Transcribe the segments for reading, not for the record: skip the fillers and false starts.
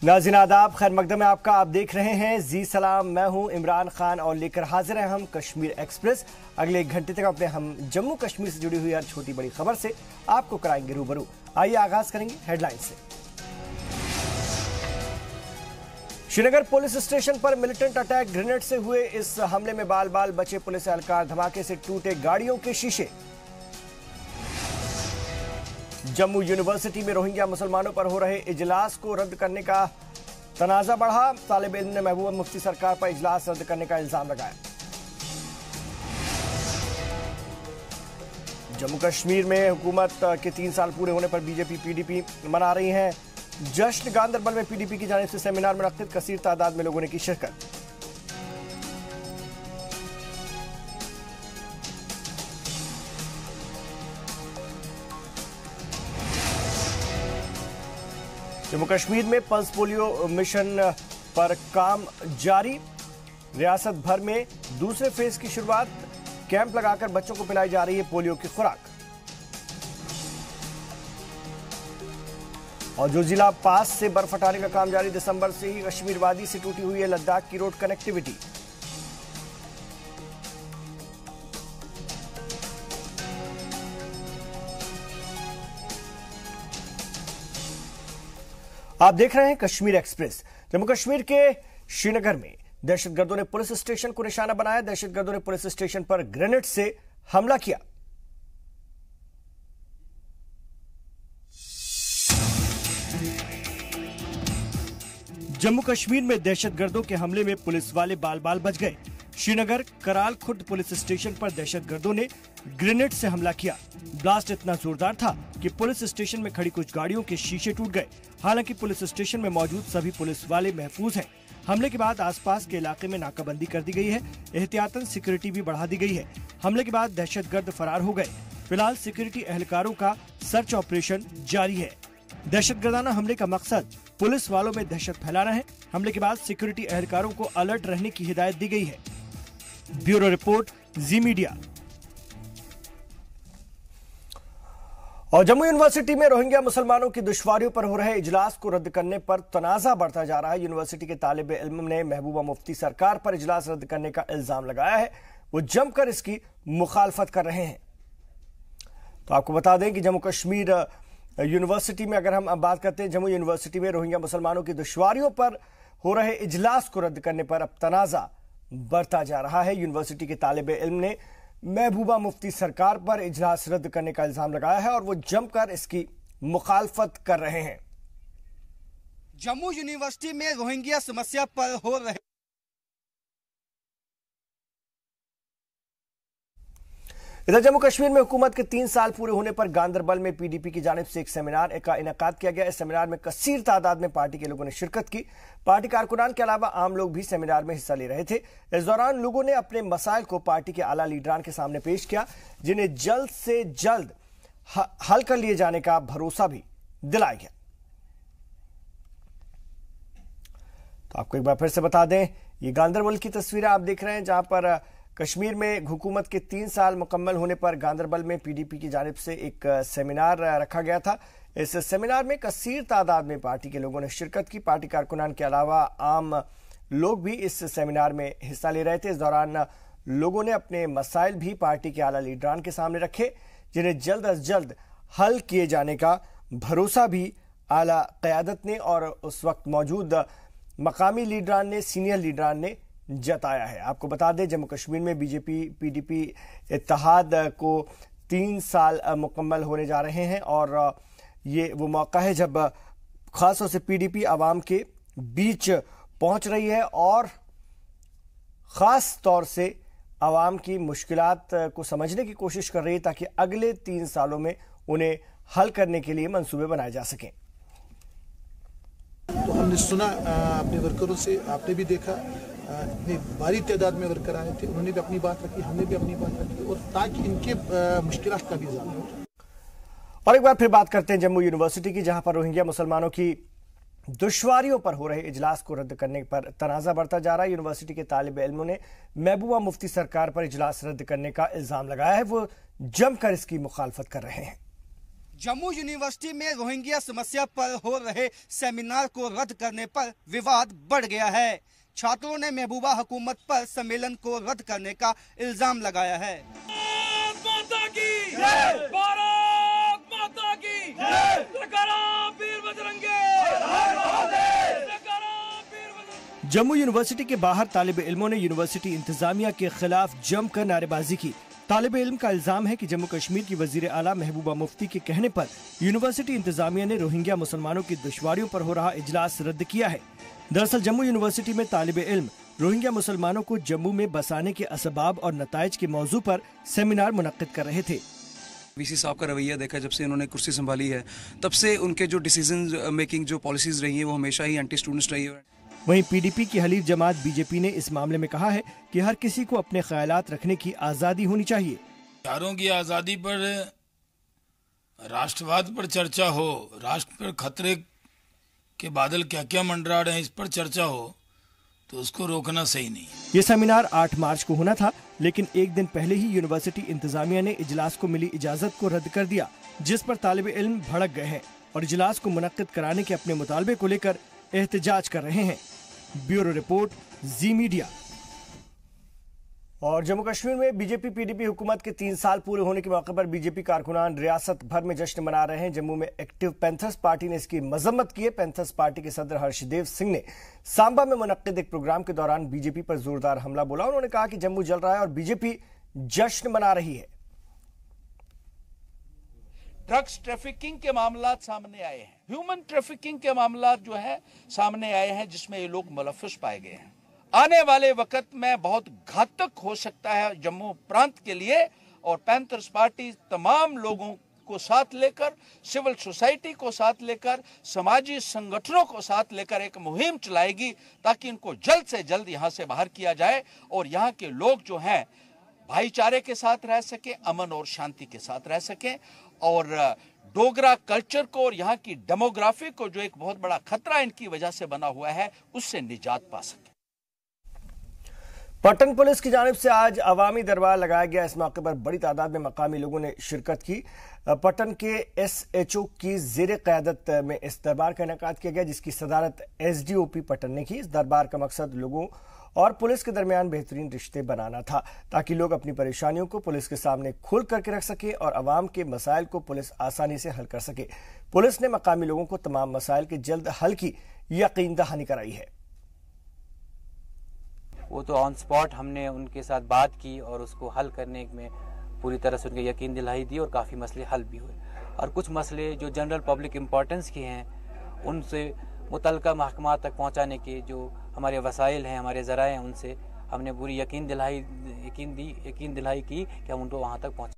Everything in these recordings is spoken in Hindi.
नाज़रीन आदाब, खैर मकदम है आपका। आप देख रहे हैं जी सलाम। मैं हूं इमरान खान और लेकर हाजिर हैं हम कश्मीर एक्सप्रेस। अगले 1 घंटे तक अपने हम जम्मू कश्मीर से जुड़ी हुई हर छोटी बड़ी खबर से आपको कराएंगे रूबरू। आइए आगाज करेंगे हेडलाइन से। श्रीनगर पुलिस स्टेशन पर मिलिटेंट अटैक, ग्रेनेड से हुए इस हमले में बाल बाल बचे पुलिस एहलकार, धमाके से टूटे गाड़ियों के शीशे। जम्मू यूनिवर्सिटी में रोहिंग्या मुसलमानों पर हो रहे इजलास को रद्द करने का तनाजा बढ़ा। तालिब इल्म ने महबूबा मुफ्ती सरकार पर इजलास रद्द करने का इल्जाम लगाया। जम्मू कश्मीर में हुकूमत के 3 साल पूरे होने पर बीजेपी पीडीपी मना रही हैं जश्न। गांदरबल में पीडीपी की जानिब से सेमिनार मुनक्किद, कसीर तादाद में लोगों ने की शिरकत। जम्मू कश्मीर में पल्स पोलियो मिशन पर काम जारी। रियासत भर में दूसरे फेज की शुरुआत, कैंप लगाकर बच्चों को पिलाई जा रही है पोलियो की खुराक। और जो जिला पास से बर्फ हटाने का काम जारी, दिसंबर से ही कश्मीर वादी से टूटी हुई है लद्दाख की रोड कनेक्टिविटी। आप देख रहे हैं कश्मीर एक्सप्रेस। जम्मू कश्मीर के श्रीनगर में दहशतगर्दों ने पुलिस स्टेशन को निशाना बनाया। दहशतगर्दों ने पुलिस स्टेशन पर ग्रेनेड से हमला किया। जम्मू कश्मीर में दहशतगर्दों के हमले में पुलिस वाले बाल बाल बच गए। श्रीनगर कराल खुर्द पुलिस स्टेशन पर दहशतगर्दों ने ग्रेनेड से हमला किया। ब्लास्ट इतना जोरदार था कि पुलिस स्टेशन में खड़ी कुछ गाड़ियों के शीशे टूट गए। हालांकि पुलिस स्टेशन में मौजूद सभी पुलिस वाले महफूज हैं। हमले के बाद आसपास के इलाके में नाकाबंदी कर दी गई है। एहतियातन सिक्योरिटी भी बढ़ा दी गई है। हमले के बाद दहशतगर्द फरार हो गए। फिलहाल सिक्योरिटी एहलकारों का सर्च ऑपरेशन जारी है। दहशतगर्दाना हमले का मकसद पुलिस वालों में दहशत फैलाना है। हमले के बाद सिक्योरिटी एहलकारों को अलर्ट रहने की हिदायत दी गई है। ब्यूरो रिपोर्ट, जी मीडिया। और जम्मू यूनिवर्सिटी में रोहिंग्या मुसलमानों की दुश्वारियों पर हो रहे इजलास को रद्द करने पर तनाजा बढ़ता जा रहा है। यूनिवर्सिटी के तालिब इल्म ने महबूबा मुफ्ती सरकार पर इजलास रद्द करने का इल्जाम लगाया है। वो जमकर इसकी मुखालफत कर रहे हैं। तो आपको बता दें कि जम्मू कश्मीर यूनिवर्सिटी में अगर हम बात करते हैं, जम्मू यूनिवर्सिटी में रोहिंग्या मुसलमानों की दुश्वारियों पर हो रहे इजलास को रद्द करने पर अब तनाजा बढ़ता जा रहा है। यूनिवर्सिटी के तालिब इल्म ने महबूबा मुफ्ती सरकार पर इजलास रद्द करने का इल्जाम लगाया है और वो जमकर इसकी मुखालफत कर रहे हैं। जम्मू यूनिवर्सिटी में रोहिंग्या समस्या पर हो रहे इधर जम्मू कश्मीर में हुकूमत के 3 साल पूरे होने पर गांदरबल में पीडीपी की जानिब से एक सेमिनार का इनेकाद किया गया। इस सेमिनार में कसीर तादाद में पार्टी के लोगों ने शिरकत की। पार्टी कारकुनान के अलावा आम लोग भी सेमिनार में हिस्सा ले रहे थे। इस दौरान लोगों ने अपने मसाइल को पार्टी के आला लीडरान के सामने पेश किया, जिन्हें जल्द से जल्द हल कर लिए जाने का भरोसा भी दिलाया गया। तो आपको एक बार फिर से बता दें, ये गांदरबल की तस्वीरें आप देख रहे हैं, जहां पर कश्मीर में हुकूमत के 3 साल मुकम्मल होने पर गांदरबल में पीडीपी की जानिब से एक सेमिनार रखा गया था। इस सेमिनार में कसीर तादाद में पार्टी के लोगों ने शिरकत की। पार्टी कारकुनान के अलावा आम लोग भी इस सेमिनार में हिस्सा ले रहे थे। इस दौरान लोगों ने अपने मसाइल भी पार्टी के आला लीडरान के सामने रखे, जिन्हें जल्द अज जल्द हल किए जाने का भरोसा भी आला क़यादत ने और उस वक्त मौजूद मकामी लीडरान ने, सीनियर लीडरान ने जताया है। आपको बता दें, जम्मू कश्मीर में बीजेपी पीडीपी इत्तेहाद को 3 साल मुकम्मल होने जा रहे हैं और ये वो मौका है जब खासतौर से पीडीपी आवाम के बीच पहुंच रही है और खास तौर से आवाम की मुश्किलात को समझने की कोशिश कर रही है, ताकि अगले 3 सालों में उन्हें हल करने के लिए मंसूबे बनाए जा सकें। तो हमने सुना अपने वर्करों से, आपने भी देखा इतनी भारी तादाद में वर्कर आए थे, उन्होंने भी अपनी बात रखी, हमने भी अपनी बात रखी, और ताकि इनके मुश्किलात का भी इजाफा हो। और एक बार फिर बात करते हैं जम्मू यूनिवर्सिटी की, जहां पर रोहिंग्या मुसलमानों की दुश्वारियों पर हो रहे इजलास को रद्द करने पर तनाजा बढ़ता जा रहा है। यूनिवर्सिटी के तालिब इल्मों ने महबूबा मुफ्ती सरकार पर इजलास रद्द करने का इल्जाम लगाया है। वो जमकर इसकी मुखालफत कर रहे हैं। जम्मू यूनिवर्सिटी में रोहिंग्या समस्या पर हो रहे सेमिनार को रद्द करने पर विवाद बढ़ गया है। छात्रों ने महबूबा हुकूमत पर सम्मेलन को रद्द करने का इल्जाम लगाया है। जम्मू यूनिवर्सिटी के बाहर तालिब इल्मों ने यूनिवर्सिटी इंतजामिया के खिलाफ जमकर नारेबाजी की। तालिब इल्म का इल्जाम है कि जम्मू कश्मीर की वजीर आला महबूबा मुफ्ती के कहने पर यूनिवर्सिटी इंतजामिया ने रोहिंग्या मुसलमानों की दुश्वारियों पर हो रहा इजलास रद्द किया है। दरअसल जम्मू यूनिवर्सिटी में तालिब इल्म रोहिंग्या मुसलमानों को जम्मू में बसाने के असबाब और नताइज के मौजू पर सेमिनार मुनक्किद कर रहे थे। वीसी साहब का रवैया देखा, जब से इन्होंने कुर्सी संभाली है तब से उनके जो डिसीजन मेकिंग जो पॉलिसीज रही है वो हमेशा ही एंटी स्टूडेंट्स रही है। वहीं पीडीपी की हलीफ जमात बीजेपी ने इस मामले में कहा है कि हर किसी को अपने ख्यालात रखने की आजादी होनी चाहिए। चारों की आजादी पर, राष्ट्रवाद पर चर्चा हो, राष्ट्र पर खतरे के बादल क्या क्या मंडरा रहे हैं इस पर चर्चा हो, तो उसको रोकना सही नहीं। ये सेमिनार 8 मार्च को होना था, लेकिन एक दिन पहले ही यूनिवर्सिटी इंतजामिया ने इजलास को मिली इजाजत को रद्द कर दिया, जिस पर तालिब इल्म भड़क गए हैं और इजलास को मुनक्किद कराने के अपने मुतालबे को लेकर एहतजाज कर रहे हैं। ब्यूरो रिपोर्ट, जी मीडिया। और जम्मू कश्मीर में बीजेपी पीडीपी हुकूमत के 3 साल पूरे होने के मौके पर बीजेपी कारकुनान रियासत भर में जश्न मना रहे हैं। जम्मू में एक्टिव पैंथर्स पार्टी ने इसकी मजम्मत की है। पैंथर्स पार्टी के सदर हर्षदेव सिंह ने सांबा में मुनक्किद एक प्रोग्राम के दौरान बीजेपी पर जोरदार हमला बोला। उन्होंने कहा कि जम्मू जल रहा है और बीजेपी जश्न मना रही है। ड्रग्स ट्रैफिकिंग के मामलात सामने आए हैं, ह्यूमन ट्रैफिकिंग के मामलात जो है सामने आए हैं, जिसमें ये लोग मुलव्वस पाए गए हैं। आने वाले वक्त में बहुत घातक हो सकता है जम्मू प्रांत के लिए, और पैंथर्स पार्टी तमाम लोगों को साथ लेकर, सिविल सोसाइटी को साथ लेकर, समाजी संगठनों को साथ लेकर एक मुहिम चलाएगी ताकि इनको जल्द से जल्द यहाँ से बाहर किया जाए और यहाँ के लोग जो हैं भाईचारे के साथ रह सके, अमन और शांति के साथ रह सके, और डोगरा कल्चर को और यहाँ की डेमोग्राफी को जो एक बहुत बड़ा खतरा इनकी वजह से बना हुआ है उससे निजात पा सके। पटन पुलिस की जानिब से आज अवामी दरबार लगाया गया। इस मौके पर बड़ी तादाद में मकामी लोगों ने शिरकत की। पटन के SHO की जेर क़यादत में इस दरबार का इनेकाद किया गया, जिसकी सदारत SDOP पटन ने की। इस दरबार का मकसद लोगों और पुलिस के दरमियान बेहतरीन रिश्ते बनाना था, ताकि लोग अपनी परेशानियों को पुलिस के सामने खोल करके रख सके और अवाम के मसाइल को पुलिस आसानी से हल कर सके। पुलिस ने मकामी लोगों को तमाम मसाइल के जल्द हल की यकीन दहानी कराई है। वो तो ऑन स्पॉट हमने उनके साथ बात की और उसको हल करने में पूरी तरह से उनके यकीन दिलाई दी और काफ़ी मसले हल भी हुए। और कुछ मसले जो जनरल पब्लिक इम्पोर्टेंस के हैं उनसे मुतल्लिका महकमा तक पहुंचाने के जो हमारे वसाइल हैं, हमारे ज़राए हैं, उनसे हमने पूरी यकीन दिलाई की कि हम उनको वहां तक पहुँचा।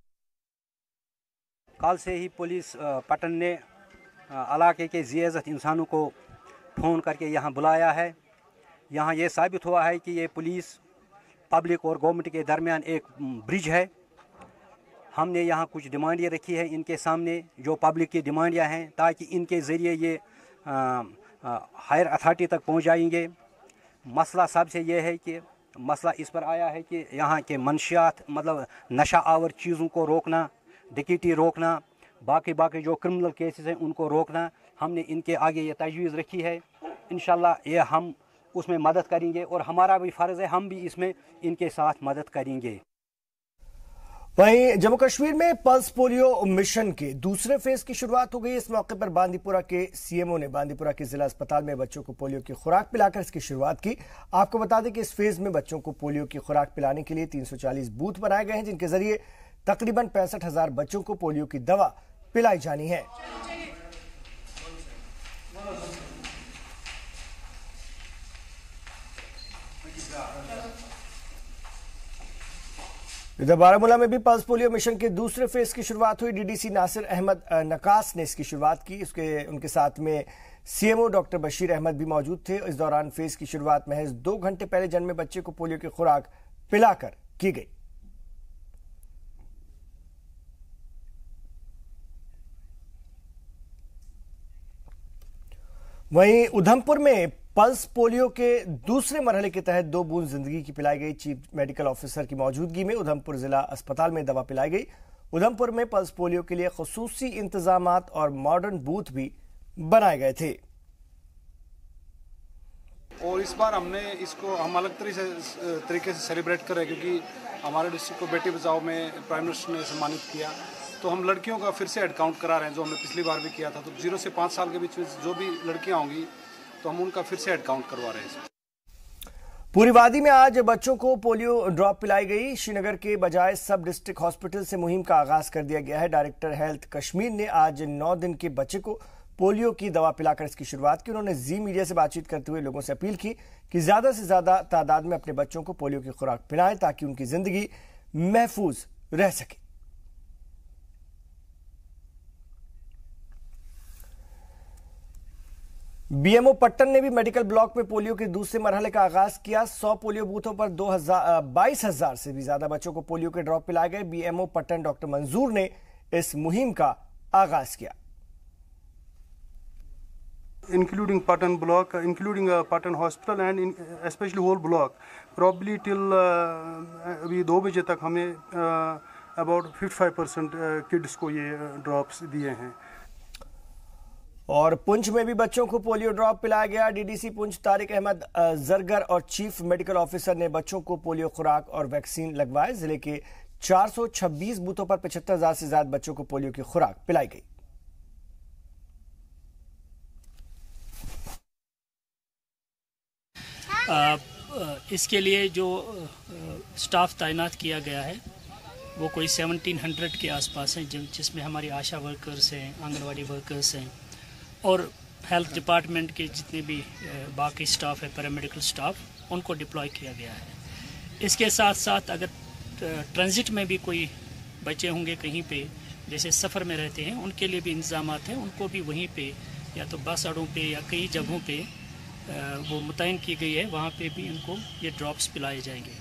कल से ही पुलिस पटन ने इलाके के ज़ियाज़त इंसानों को फ़ोन करके यहाँ बुलाया है। यहाँ ये साबित हुआ है कि ये पुलिस पब्लिक और गवर्नमेंट के दरमियान एक ब्रिज है। हमने यहाँ कुछ डिमांडें रखी है इनके सामने, जो पब्लिक की डिमांडें हैं, ताकि इनके ज़रिए ये हायर अथॉरिटी तक पहुँच जाएंगे। मसला सबसे ये है कि मसला इस पर आया है कि यहाँ के मंशियात मतलब नशा आवर चीज़ों को रोकना, डकैती रोकना, बाकी जो क्रिमिनल केसेस हैं उनको रोकना। हमने इनके आगे ये तजवीज़ रखी है। इंशाल्लाह ये हम उसमें मदद करेंगे और हमारा भी फ़र्ज़ है, हम भी इसमें इनके साथ मदद करेंगे। वहीं जम्मू कश्मीर में पल्स पोलियो मिशन के दूसरे फेज की शुरुआत हो गई। इस मौके पर बांदीपुरा के CMO ने बांदीपुरा के जिला अस्पताल में बच्चों को पोलियो की खुराक पिलाकर इसकी शुरुआत की। आपको बता दें कि इस फेज में बच्चों को पोलियो की खुराक पिलाने के लिए 340 बूथ बनाए गए हैं, जिनके जरिए तकरीबन 65,000 बच्चों को पोलियो की दवा पिलाई जानी है। इधर बारामूला में भी पल्स पोलियो मिशन के दूसरे फेज की शुरुआत हुई। DDC नासिर अहमद नकास ने इसकी शुरुआत की। उनके साथ में CMO डॉक्टर बशीर अहमद भी मौजूद थे। इस दौरान फेज की शुरुआत महज 2 घंटे पहले जन्मे बच्चे को पोलियो की खुराक पिलाकर की गई। वहीं उधमपुर में पल्स पोलियो के दूसरे मरहले के तहत 2 बूंद जिंदगी की पिलाई गई। चीफ मेडिकल ऑफिसर की मौजूदगी में उधमपुर जिला अस्पताल में दवा पिलाई गई। उधमपुर में पल्स पोलियो के लिए खुसूसी इंतजामात और मॉडर्न बूथ भी बनाए गए थे। और इस बार हमने इसको हम अलग तरीके से सेलिब्रेट कर रहे हैं, क्योंकि हमारे डिस्ट्रिक्ट को बेटी बचाओ में प्राइम मिनिस्टर ने सम्मानित किया, तो हम लड़कियों का फिर से हेड काउंट करा रहे हैं, जो हमने पिछली बार भी किया था। तो 0 से 5 साल के बीच में जो भी लड़कियां होंगी तो हम उनका फिर से हेड काउंट करवा रहे हैं। पूरी वादी में आज बच्चों को पोलियो ड्रॉप पिलाई गई। श्रीनगर के बजाय सब डिस्ट्रिक्ट हॉस्पिटल से मुहिम का आगाज कर दिया गया है। डायरेक्टर हेल्थ कश्मीर ने आज 9 दिन के बच्चे को पोलियो की दवा पिलाकर इसकी शुरुआत की। उन्होंने जी मीडिया से बातचीत करते हुए लोगों से अपील की कि ज्यादा से ज्यादा तादाद में अपने बच्चों को पोलियो की खुराक पिलाएं ताकि उनकी जिंदगी महफूज रह सके। बीएमओ पट्टन ने भी मेडिकल ब्लॉक में पोलियो के दूसरे मरहले का आगाज किया। 100 पोलियो बूथों पर 22,000 से भी ज्यादा बच्चों को पोलियो के ड्रॉप पिलाए गए। बीएमओ पट्टन डॉक्टर मंजूर ने इस मुहिम का आगाज किया। Including Patan block, including Patan hospital and especially whole block, probably till अभी 2 बजे तक हमें about 55% kids को ये ड्रॉप्स दिए हैं। और पुंछ में भी बच्चों को पोलियो ड्रॉप पिलाया गया। डीडीसी पुंछ तारिक अहमद जरगर और चीफ मेडिकल ऑफिसर ने बच्चों को पोलियो खुराक और वैक्सीन लगवाए। जिले के 426 बूथों पर 75,000 से ज्यादा बच्चों को पोलियो की खुराक पिलाई गई। इसके लिए जो स्टाफ तैनात किया गया है वो कोई 1700 के आसपास हैं, जिसमें हमारी आशा वर्कर्स हैं, आंगनवाड़ी वर्कर्स हैं और हेल्थ डिपार्टमेंट के जितने भी बाकी स्टाफ है, पैरामेडिकल स्टाफ, उनको डिप्लॉय किया गया है। इसके साथ साथ अगर ट्रांजिट में भी कोई बच्चे होंगे कहीं पे, जैसे सफ़र में रहते हैं, उनके लिए भी इंतजामात हैं। उनको भी वहीं पे या तो बस अड्डों पे या कई जगहों पे वो मुतयन की गई है, वहाँ पे भी इनको ये ड्रॉप्स पिलाए जाएंगे।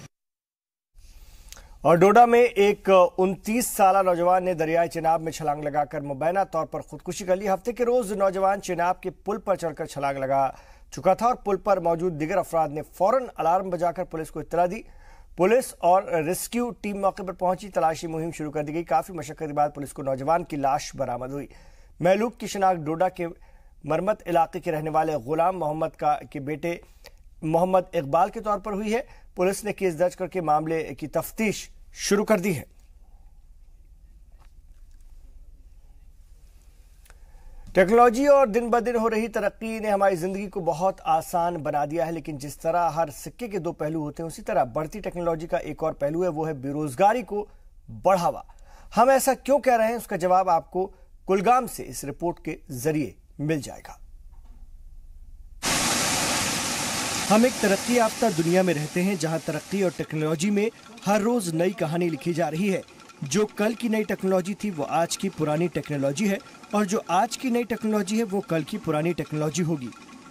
और डोडा में एक 29 साल नौजवान ने दरियाई चिनाब में छलांग लगाकर मुबैना तौर पर खुदकुशी कर ली। हफ्ते के रोज नौजवान चिनाब के पुल पर चढ़कर छलांग लगा चुका था और पुल पर मौजूद दिगर अफराद ने फौरन अलार्म बजाकर पुलिस को इत्तला दी। पुलिस और रेस्क्यू टीम मौके पर पहुंची, तलाशी मुहिम शुरू कर दी गई। काफी मशक्कत के बाद पुलिस को नौजवान की लाश बरामद हुई। महलूक की शिनाख्त डोडा के मरमत इलाके के रहने वाले गुलाम मोहम्मद के बेटे मोहम्मद इकबाल के तौर पर हुई है। पुलिस ने केस दर्ज करके मामले की तफ्तीश शुरू कर दी है। टेक्नोलॉजी और दिन ब दिन हो रही तरक्की ने हमारी जिंदगी को बहुत आसान बना दिया है, लेकिन जिस तरह हर सिक्के के 2 पहलू होते हैं, उसी तरह बढ़ती टेक्नोलॉजी का एक और पहलू है, वो है बेरोजगारी को बढ़ावा। हम ऐसा क्यों कह रहे हैं, उसका जवाब आपको कुलगाम से इस रिपोर्ट के जरिए मिल जाएगा। हम एक तरक्की याफ्ता दुनिया में रहते हैं, जहां तरक्की और टेक्नोलॉजी में हर रोज नई कहानी लिखी जा रही है। जो कल की नई टेक्नोलॉजी थी वो आज की पुरानी टेक्नोलॉजी है, और जो आज की नई टेक्नोलॉजी है वो कल की पुरानी टेक्नोलॉजी होगी।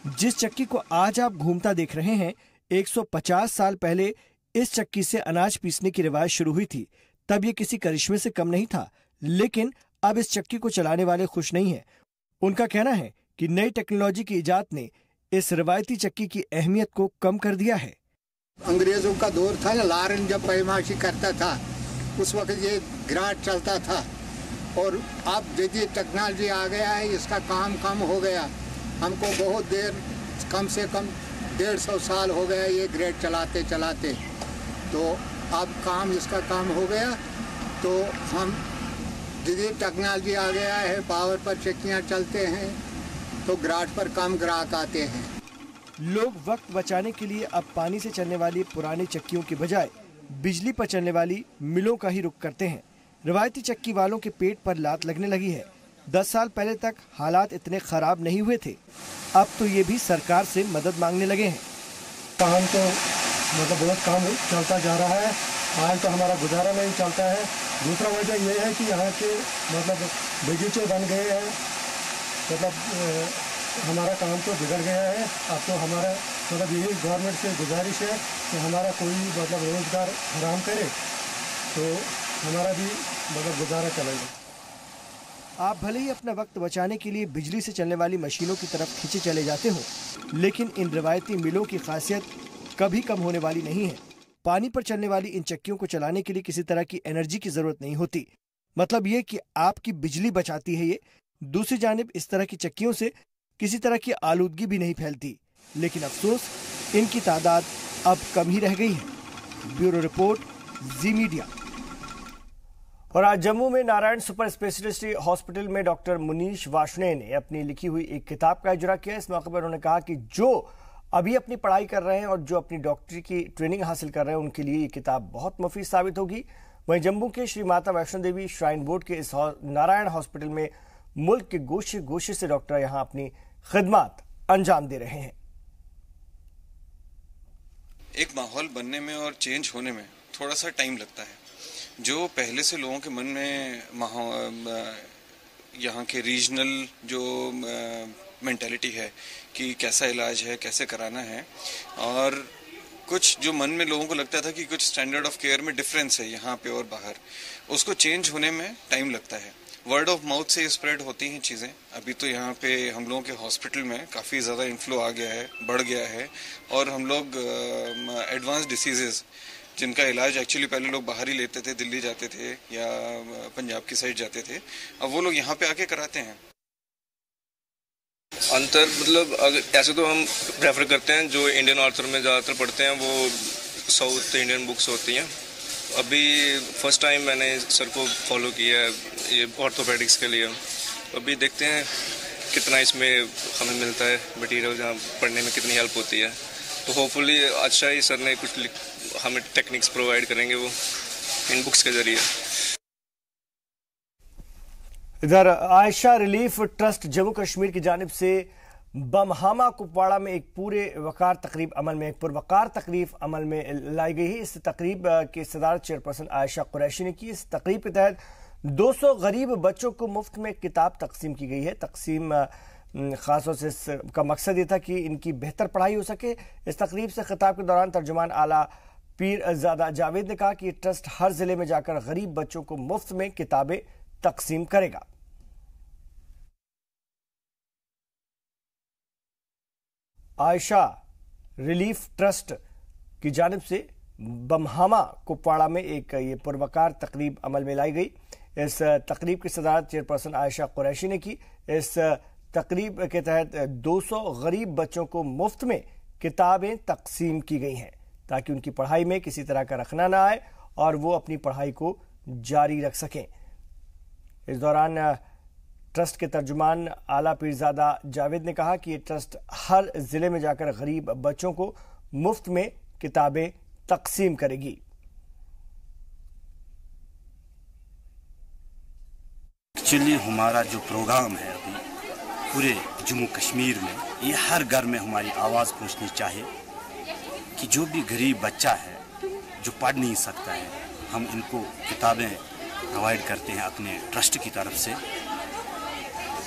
जिस चक्की को आज आप घूमता देख रहे हैं, 150 साल पहले इस चक्की से अनाज पीसने की रिवाज शुरू हुई थी। तब ये किसी करिश्मे से कम नहीं था, लेकिन अब इस चक्की को चलाने वाले खुश नहीं हैं। उनका कहना है कि नई टेक्नोलॉजी की इजाद ने इस रवायती चक्की की अहमियत को कम कर दिया है। अंग्रेजों का दौर था, लारन जब पैमाशी करता था उस वक्त ये ग्राट चलता था, और अब जदीद टेक्नोलॉजी आ गया है, इसका काम कम हो गया। हमको बहुत देर, कम से कम 150 साल हो गया ये ग्रेट चलाते चलाते, तो अब काम इसका कम हो गया। तो हम जदीद टेक्नोलॉजी आ गया है, पावर पर चक्कियाँ चलते हैं, तो ग्राट पर कम ग्राहक आते हैं। लोग वक्त बचाने के लिए अब पानी से चलने वाली पुरानी चक्कियों के बजाय बिजली पर चलने वाली मिलों का ही रुख करते हैं। रवायती चक्की वालों के पेट पर लात लगने लगी है। 10 साल पहले तक हालात इतने खराब नहीं हुए थे, अब तो ये भी सरकार से मदद मांगने लगे हैं। काम तो बहुत काम चलता जा रहा है, आज तो हमारा गुजारा नहीं चलता है। दूसरा वजह यह है कि यहाँ के बगीचे बन गए हैं, हमारा काम तो बिगड़ गया है। अब तो हमारा यही गवर्नमेंट से गुजारिश है कि हमारा कोई रोजगार हराम करे तो हमारा भी गुजारा चलेगा। आप भले ही अपना वक्त बचाने के लिए बिजली से चलने वाली मशीनों की तरफ खींचे चले जाते हो, लेकिन इन रवायती मिलों की खासियत कभी कम होने वाली नहीं है। पानी पर चलने वाली इन चक्कियों को चलाने के लिए किसी तरह की एनर्जी की जरूरत नहीं होती। मतलब ये कि आपकी बिजली बचाती है ये। दूसरी जानिब इस तरह की चक्कियों से किसी तरह की आलूदगी भी नहीं फैलती, लेकिन अफसोस इनकी तादाद अब कम ही रह गई है। ब्यूरो रिपोर्ट, जी मीडिया। और आज जम्मू में नारायण सुपर स्पेशलिटी हॉस्पिटल में डॉक्टर मुनीश वार्ष्णेय ने अपनी लिखी हुई एक किताब का इजरा किया। इस मौके पर उन्होंने कहा कि जो अभी अपनी पढ़ाई कर रहे हैं और जो अपनी डॉक्टरी की ट्रेनिंग हासिल कर रहे हैं उनके लिए ये किताब बहुत मुफीद साबित होगी। वहीं जम्मू के श्री माता वैष्णो देवी श्राइन बोर्ड के इस नारायण हॉस्पिटल में मुल्क के गोशे गोशे से डॉक्टर यहां अपनी खिदमत अंजाम दे रहे हैं। एक माहौल बनने में और चेंज होने में थोड़ा सा टाइम लगता है। जो पहले से लोगों के मन में यहाँ के रीजनल जो मेंटालिटी है कि कैसा इलाज है, कैसे कराना है, और कुछ जो मन में लोगों को लगता था कि कुछ स्टैंडर्ड ऑफ केयर में डिफरेंस है यहाँ पे और बाहर, उसको चेंज होने में टाइम लगता है। वर्ड ऑफ माउथ से स्प्रेड होती हैं चीज़ें। अभी तो यहाँ पे हम लोगों के हॉस्पिटल में काफ़ी ज़्यादा इन्फ्लो आ गया है, बढ़ गया है, और हम लोग एडवांस डिसीजेज जिनका इलाज एक्चुअली पहले लोग बाहर ही लेते थे, दिल्ली जाते थे या पंजाब की साइड जाते थे, अब वो लोग यहाँ पे आके कराते हैं। अंतर मतलब अगर ऐसे तो हम प्रेफर करते हैं जो इंडियन ऑथर में ज़्यादातर पढ़ते हैं वो साउथ इंडियन बुक्स होती हैं। अभी फर्स्ट टाइम मैंने सर को फॉलो किया है ये ऑर्थोपेडिक्स के लिए। अभी देखते हैं कितना इसमें हमें मिलता है मटीरियल, जहाँ पढ़ने में कितनी हेल्प होती है। तो होपफुली अच्छा ही सर ने कुछ हमें टेक्निक्स प्रोवाइड करेंगे वो इन बुक्स के जरिए। इधर आयशा रिलीफ ट्रस्ट जम्मू कश्मीर की जानिब से बमहामा कुपवाड़ा में एक पुरवकार तकरीब अमल में लाई गई है। इस तकरीब की सदारत चेयरपर्सन आयशा कुरैशी ने की। इस तकरीब के तहत 200 गरीब बच्चों को मुफ्त में किताब तकसीम की गई है। तकसीम खासतौर से इसका मकसद ये था कि इनकी बेहतर पढ़ाई हो सके। इस तकरीब से खिताब के दौरान तर्जुमान आला पीरजादा जावेद ने कहा कि ट्रस्ट हर जिले में जाकर गरीब बच्चों को मुफ्त में किताबें तकसीम करेगा। आयशा रिलीफ ट्रस्ट की जानिब से बमहामा कुपवाड़ा में एक ये पुरवकार तकरीब अमल में लाई गई। इस तकरीब की सदारत चेयरपर्सन आयशा कुरैशी ने की। इस तकरीब के तहत 200 गरीब बच्चों को मुफ्त में किताबें तकसीम की गई हैं ताकि उनकी पढ़ाई में किसी तरह का रखना ना आए और वो अपनी पढ़ाई को जारी रख सकें। इस दौरान ट्रस्ट के तर्जुमान आला पीरजादा जावेद ने कहा कि ये ट्रस्ट हर जिले में जाकर गरीब बच्चों को मुफ्त में किताबें तकसीम करेगी। एक्चुअली हमारा जो प्रोग्राम है अभी पूरे जम्मू कश्मीर में, ये हर घर में हमारी आवाज़ पहुंचनी चाहिए कि जो भी गरीब बच्चा है जो पढ़ नहीं सकता है, हम इनको किताबें प्रोवाइड करते हैं अपने ट्रस्ट की तरफ से।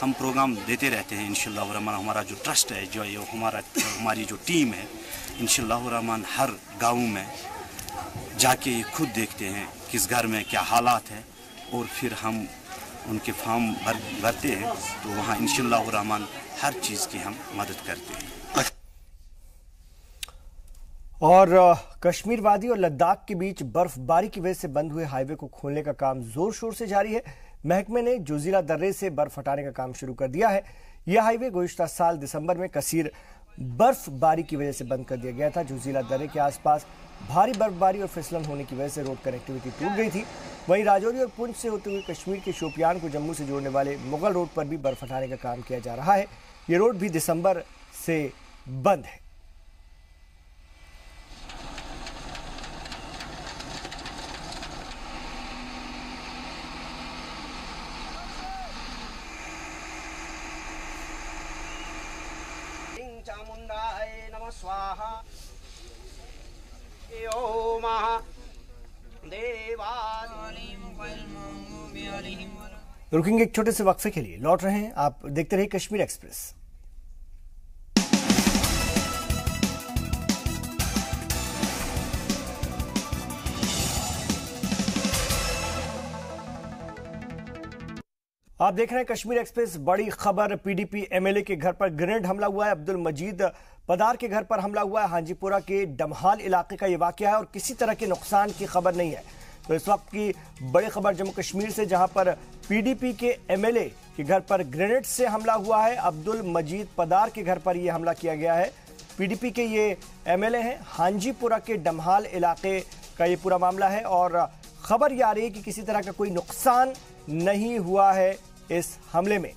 हम प्रोग्राम देते रहते हैं इंशाअल्लाह रहमान। हमारा जो ट्रस्ट है, जो ये हमारी जो टीम है, इंशाअल्लाह रहमान हर गाँव में जाके ये खुद देखते हैं किस घर में क्या हालात है, और फिर हम उनके फॉर्म भरते हैं, तो वहाँ इंशाअल्लाह रहमान हर चीज़ की हम मदद करते हैं। और कश्मीर वादी और लद्दाख के बीच बर्फबारी की वजह से बंद हुए हाईवे को खोलने का काम जोर शोर से जारी है। महकमे ने जोजिला दर्रे से बर्फ हटाने का काम शुरू कर दिया है। यह हाईवे गुज़िश्ता साल दिसंबर में कसीर बर्फबारी की वजह से बंद कर दिया गया था। जोजिला दर्रे के आसपास भारी बर्फबारी और फिसलन होने की वजह से रोड कनेक्टिविटी टूट गई थी। वहीं राजौरी और पुंछ से होते हुए कश्मीर के शोपियान को जम्मू से जोड़ने वाले मुगल रोड पर भी बर्फ हटाने का काम किया जा रहा है। ये रोड भी दिसंबर से बंद है। रुकेंगे एक छोटे से वक्फे के लिए, लौट रहे हैं। आप देखते रहिए कश्मीर एक्सप्रेस। आप देख रहे हैं कश्मीर एक्सप्रेस। बड़ी खबर, पीडीपी एमएलए के घर पर ग्रेनेड हमला हुआ है। अब्दुल मजीद पदार के घर पर हमला हुआ है। हाजीपुरा के डमहाल इलाके का यह वाकया है और किसी तरह के नुकसान की खबर नहीं है। तो इस वक्त की बड़ी खबर जम्मू कश्मीर से, जहां पर पीडीपी के एमएलए के घर पर ग्रेनेड से हमला हुआ है। अब्दुल मजीद पदार के घर पर यह हमला किया गया है। पीडीपी के ये एमएलए हैं। हांजीपुरा के डमहाल इलाके का ये पूरा मामला है और खबर ये आ रही है कि किसी तरह का कोई नुकसान नहीं हुआ है इस हमले में।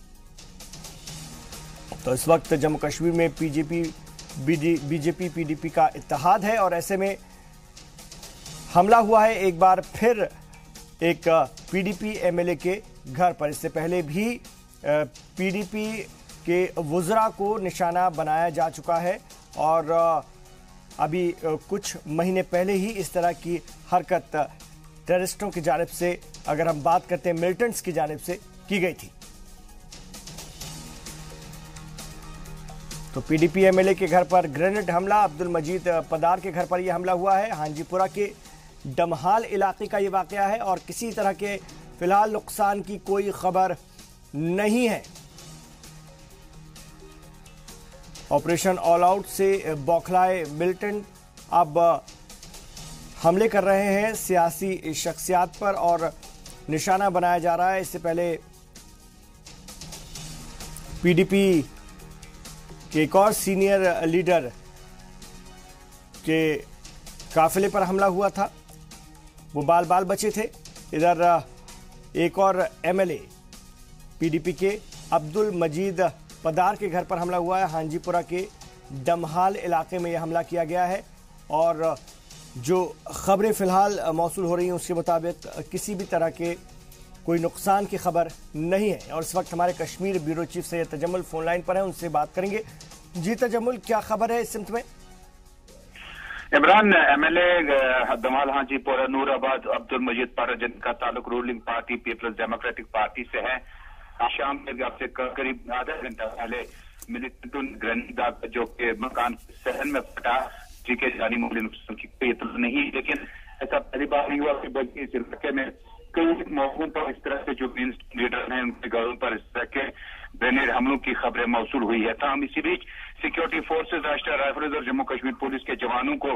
तो इस वक्त जम्मू कश्मीर में बीजेपी पीडीपी का इत्तेहाद है और ऐसे में हमला हुआ है एक बार फिर एक पीडीपी एमएलए के घर पर। इससे पहले भी पीडीपी के वुज़रा को निशाना बनाया जा चुका है और अभी कुछ महीने पहले ही इस तरह की हरकत टेररिस्टों की जानिब से, अगर हम बात करते हैं मिलिटेंट्स की जानिब से, की गई थी। तो पीडीपी एमएलए के घर पर ग्रेनेड हमला, अब्दुल मजीद पदार के घर पर यह हमला हुआ है। हांजीपुरा के डमहाल इलाके का ये वाकया है और किसी तरह के फिलहाल नुकसान की कोई खबर नहीं है। ऑपरेशन ऑल आउट से बौखलाए मिलिटेंट अब हमले कर रहे हैं सियासी शख्सियात पर और निशाना बनाया जा रहा है। इससे पहले पीडीपी के एक और सीनियर लीडर के काफिले पर हमला हुआ था, वो बाल बाल बचे थे। इधर एक और एमएलए पीडीपी के अब्दुल मजीद पदार के घर पर हमला हुआ है। हांजीपुरा के डमहाल इलाके में यह हमला किया गया है और जो खबरें फिलहाल मौसूल हो रही हैं उसके मुताबिक किसी भी तरह के कोई नुकसान की खबर नहीं है। और इस वक्त हमारे Kashmir bureau chief Syed Tajammul phone line पर है, उनसे बात करेंगे। जी तजम्मुल, क्या खबर है इस सिमत में? इमरान एमएलए दमाल हांजीपुरा नूराबाद अब्दुल मजीद पर जिनका ताल्लुक ruling party Peoples Democratic Party से है, शाम में से करीब आधा घंटा पहले मिलिटेंट ग्रेनेड जो कि मकान सहन में फटा, जिसके जानी मामूली नुकसान की कोई इत्तला नहीं, लेकिन ऐसा पहली बार नहीं हुआ कि बल्कि इस इलाके में कई मौकों पर इस तरह से जो मेन लीडर हैं उनके घरों पर इस तरह के ग्रेनेड हमलों की खबरें मौसूल हुई है। ताहम इसी बीच सिक्योरिटी फोर्सेज, राष्ट्रीय राइफल्स और जम्मू कश्मीर पुलिस के जवानों को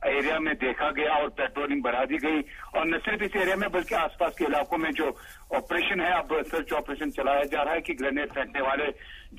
एरिया में देखा गया और पेट्रोलिंग बढ़ा दी गई और न सिर्फ इस एरिया में बल्कि आसपास के इलाकों में जो ऑपरेशन है, अब सर्च ऑपरेशन चलाया जा रहा है कि ग्रेनेड फेंकने वाले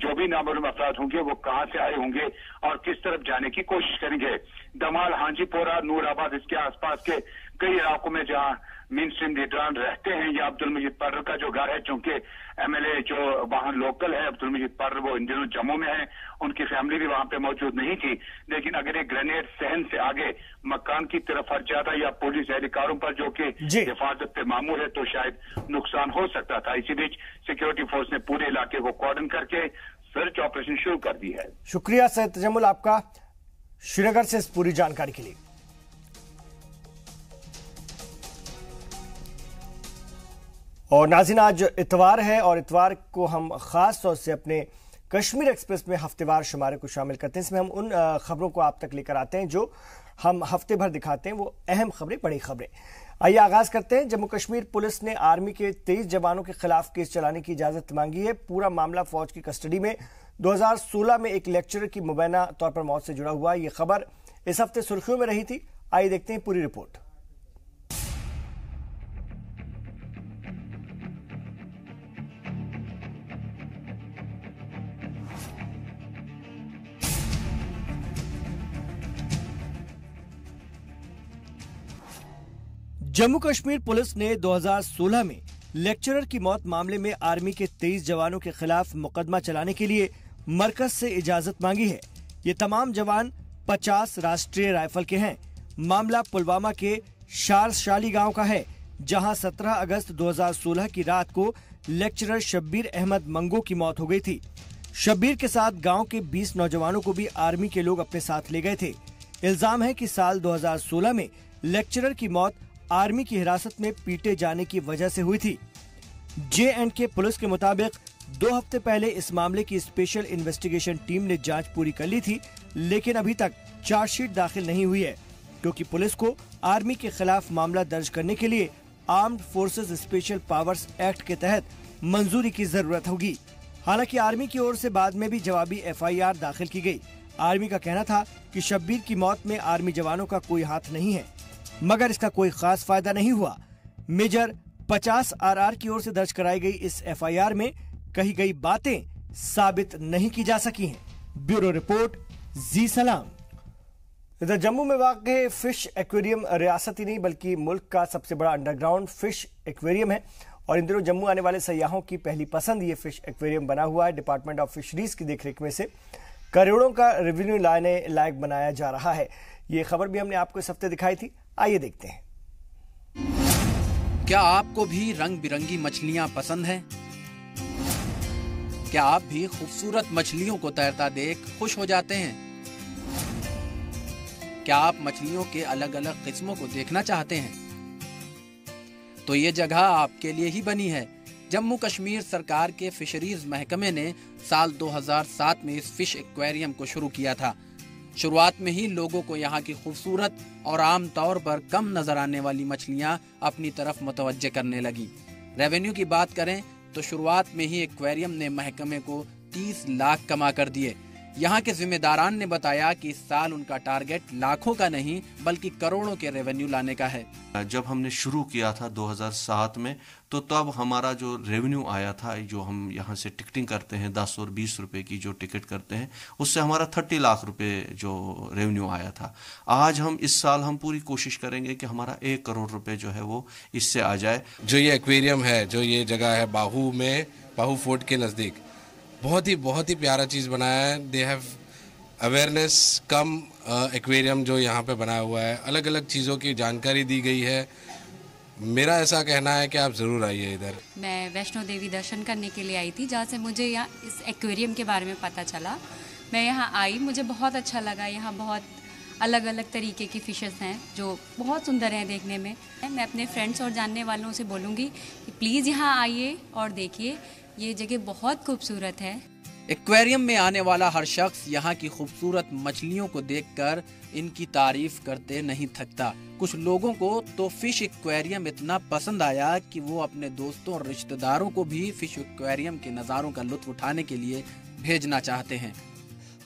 जो भी नामालूम अफराद होंगे वो कहां से आए होंगे और किस तरफ जाने की कोशिश करेंगे। दमाल, हांजीपोरा, नूराबाद, इसके आसपास के कई इलाकों में जहां मेन स्ट्रीम लीडरान रहते हैं, या अब्दुल मजीद पर्र का जो घर है, चूंकि एमएलए जो वहां लोकल है अब्दुल मजीद पर्र, वो इन दिनों जम्मू में है, उनकी फैमिली भी वहां पे मौजूद नहीं थी। लेकिन अगर एक ग्रेनेड सहन से आगे मकान की तरफ हट जाता या पुलिस एहलकारों पर जो कि हिफाजत पे मामूल है तो शायद नुकसान हो सकता था। इसी बीच सिक्योरिटी फोर्स ने पूरे इलाके को कॉर्डन करके सर्च ऑपरेशन शुरू कर दी है। शुक्रिया सैयद तजम्मुल आपका श्रीनगर से इस पूरी जानकारी के लिए। और नाज़रीन, आज इतवार है और इतवार को हम खास तौर से अपने कश्मीर एक्सप्रेस में हफ्तेवार शुमारे को शामिल करते हैं। इसमें हम उन खबरों को आप तक लेकर आते हैं जो हम हफ्ते भर दिखाते हैं, वो अहम खबरें, बड़ी खबरें। आइए आगाज करते हैं। जम्मू कश्मीर पुलिस ने आर्मी के 23 जवानों के खिलाफ केस चलाने की इजाजत मांगी है। पूरा मामला फौज की कस्टडी में 2016 में एक लेक्चरर की मुबैना तौर पर मौत से जुड़ा हुआ। ये खबर इस हफ्ते सुर्खियों में रही थी। आइए देखते हैं पूरी रिपोर्ट। जम्मू कश्मीर पुलिस ने 2016 में लेक्चरर की मौत मामले में आर्मी के 23 जवानों के खिलाफ मुकदमा चलाने के लिए मरकज से इजाजत मांगी है। ये तमाम जवान 50 राष्ट्रीय राइफल के हैं। मामला पुलवामा के शारशाली गांव का है, जहां 17 अगस्त 2016 की रात को लेक्चरर शब्बीर अहमद मंगो की मौत हो गई थी। शब्बीर के साथ गांव के 20 नौजवानों को भी आर्मी के लोग अपने साथ ले गए थे। इल्जाम है कि साल 2016 में लेक्चरर की मौत आर्मी की हिरासत में पीटे जाने की वजह से हुई थी। J&K पुलिस के मुताबिक 2 हफ्ते पहले इस मामले की स्पेशल इन्वेस्टिगेशन टीम ने जांच पूरी कर ली थी, लेकिन अभी तक चार्जशीट दाखिल नहीं हुई है, क्योंकि पुलिस को आर्मी के खिलाफ मामला दर्ज करने के लिए armed forces special powers act के तहत मंजूरी की जरूरत होगी। हालांकि आर्मी की ओर से बाद में भी जवाबी FIR दाखिल की गई। आर्मी का कहना था कि शब्बीर की मौत में आर्मी जवानों का कोई हाथ नहीं है, मगर इसका कोई खास फायदा नहीं हुआ। मेजर 50 RR की ओर से दर्ज कराई गई इस FIR में कही गई बातें साबित नहीं की जा सकी हैं। ब्यूरो रिपोर्ट, जी सलाम। इधर जम्मू में वाक़ फिश एक्वेरियम रियासत ही नहीं बल्कि मुल्क का सबसे बड़ा अंडरग्राउंड फिश एक्वेरियम है और इन दिनों जम्मू आने वाले सयाहों की पहली पसंद ये फिश एक्वेरियम बना हुआ है। डिपार्टमेंट ऑफ फिशरीज की देखरेख में से करोड़ों का रेवेन्यू लाने लायक बनाया जा रहा है। ये खबर भी हमने आपको इस हफ्ते दिखाई थी, आइए देखते हैं। क्या आपको भी रंग बिरंगी मछलियां पसंद हैं? क्या आप भी खूबसूरत मछलियों को तैरता देख खुश हो जाते हैं? क्या आप मछलियों के अलग अलग किस्मों को देखना चाहते हैं? तो ये जगह आपके लिए ही बनी है। जम्मू कश्मीर सरकार के फिशरीज महकमे ने साल 2007 में इस फिश एक्वेरियम को शुरू किया था। शुरुआत में ही लोगों को यहाँ की खूबसूरत और आम तौर पर कम नजर आने वाली मछलियाँ अपनी तरफ मुतवज्जे करने लगी। रेवेन्यू की बात करें तो शुरुआत में ही एक्वेरियम ने महकमे को 30 लाख कमा कर दिए। यहाँ के जिम्मेदारान ने बताया कि इस साल उनका टारगेट लाखों का नहीं बल्कि करोड़ों के रेवेन्यू लाने का है। जब हमने शुरू किया था 2007 में तो तब हमारा जो रेवेन्यू आया था, जो हम यहाँ से टिकटिंग करते हैं 10 और 20 रुपए की जो टिकट करते हैं, उससे हमारा 30 लाख रुपए जो रेवेन्यू आया था। आज हम इस साल हम पूरी कोशिश करेंगे कि हमारा 1 करोड़ रुपए जो है वो इससे आ जाए। जो ये एक्वेरियम है, जो ये जगह है बाहू में, बाहू फोर्ट के नज़दीक, बहुत ही प्यारा चीज़ बनाया है। They have awareness come aquarium जो यहाँ पे बनाया हुआ है, अलग अलग चीज़ों की जानकारी दी गई है। मेरा ऐसा कहना है कि आप ज़रूर आइए इधर। मैं वैष्णो देवी दर्शन करने के लिए आई थी, जहाँ से मुझे यहाँ इस एक्वेरियम के बारे में पता चला। मैं यहाँ आई, मुझे बहुत अच्छा लगा। यहाँ बहुत अलग अलग तरीके की फिशेस हैं जो बहुत सुंदर हैं देखने में। मैं अपने फ्रेंड्स और जानने वालों से बोलूँगी कि प्लीज़ यहाँ आइए और देखिए, ये जगह बहुत खूबसूरत है। एक्वेरियम में आने वाला हर शख्स यहाँ की खूबसूरत मछलियों को देखकर इनकी तारीफ करते नहीं थकता। कुछ लोगों को तो फिश एक्वेरियम इतना पसंद आया कि वो अपने दोस्तों और रिश्तेदारों को भी फिश एक्वेरियम के नज़ारों का लुत्फ उठाने के लिए भेजना चाहते हैं।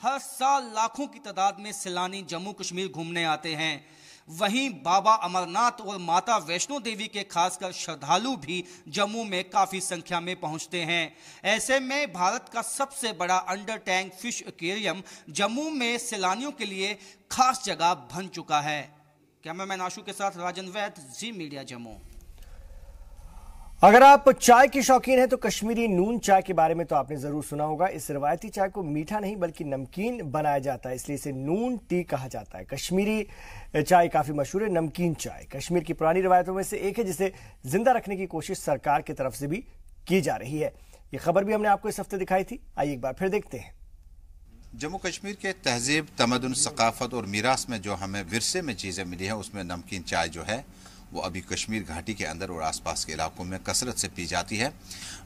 हर साल लाखों की तादाद में सैलानी जम्मू कश्मीर घूमने आते हैं। वहीं बाबा अमरनाथ और माता वैष्णो देवी के खासकर श्रद्धालु भी जम्मू में काफी संख्या में पहुंचते हैं। ऐसे में भारत का सबसे बड़ा under tank fish aquarium Jammu में सैलानियों के लिए खास जगह बन चुका है। कैमरामैन आशु के साथ राजन वैद, जी मीडिया जम्मू। अगर आप चाय की शौकीन हैं तो कश्मीरी नून चाय के बारे में तो आपने जरूर सुना होगा। इस रवायती चाय को मीठा नहीं बल्कि नमकीन बनाया जाता है, इसलिए इसे नून टी कहा जाता है। कश्मीरी चाय काफी मशहूर है। नमकीन चाय कश्मीर की पुरानी रवायतों में से एक है जिसे जिंदा रखने की कोशिश सरकार की तरफ से भी की जा रही है। ये खबर भी हमने आपको इस हफ्ते दिखाई थी, आइए एक बार फिर देखते हैं। जम्मू कश्मीर के तहजीब, तमद्दुन, सकाफत और मीरास में जो हमें विरसे में चीज़ें मिली हैं, उसमें नमकीन चाय जो है वो अभी कश्मीर घाटी के अंदर और आसपास के इलाकों में कसरत से पी जाती है।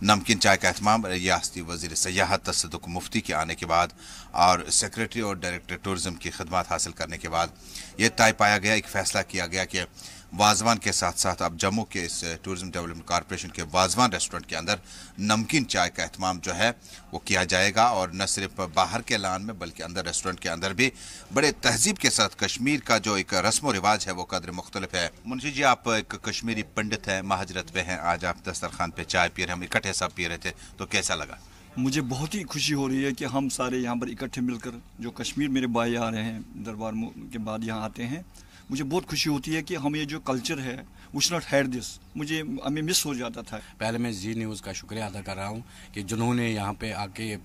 नमकीन चाय का एहतमाम रियासती वज़ीर सयाहत तसद्दुक़ मुफ्ती के आने के बाद और सेक्रेटरी और डायरेक्टर टूरिज़्म की खिदमत हासिल करने के बाद ये तय पाया गया, एक फ़ैसला किया गया कि वाजवान के साथ साथ अब जम्मू के इस टूरिज्म डेवलपमेंट कॉरपोरेशन के वाजवान रेस्टोरेंट के अंदर नमकीन चाय का एहतमाम जो है वो किया जाएगा। और न सिर्फ बाहर के लान में बल्कि अंदर रेस्टोरेंट के अंदर भी बड़े तहजीब के साथ कश्मीर का जो एक रस्म व रिवाज है वो कदर मुख्तलिफ है। मुंशी जी, आप एक कश्मीरी पंडित हैं, महाजरत पे हैं, आज आप दस्तरखान पे चाय पी रहे हैं, हम इकट्ठे सब पी रहे थे, तो कैसा लगा? मुझे बहुत ही खुशी हो रही है कि हम सारे यहाँ पर इकट्ठे मिलकर, जो कश्मीर मेरे भाई आ रहे हैं दरबार के बाद यहाँ आते हैं, मुझे बहुत खुशी होती है कि हम ये जो कल्चर है we should not had this, मुझे हमें मिस हो जाता था। पहले मैं जी न्यूज़ का शुक्रिया अदा कर रहा हूँ कि जिन्होंने यहाँ पे आके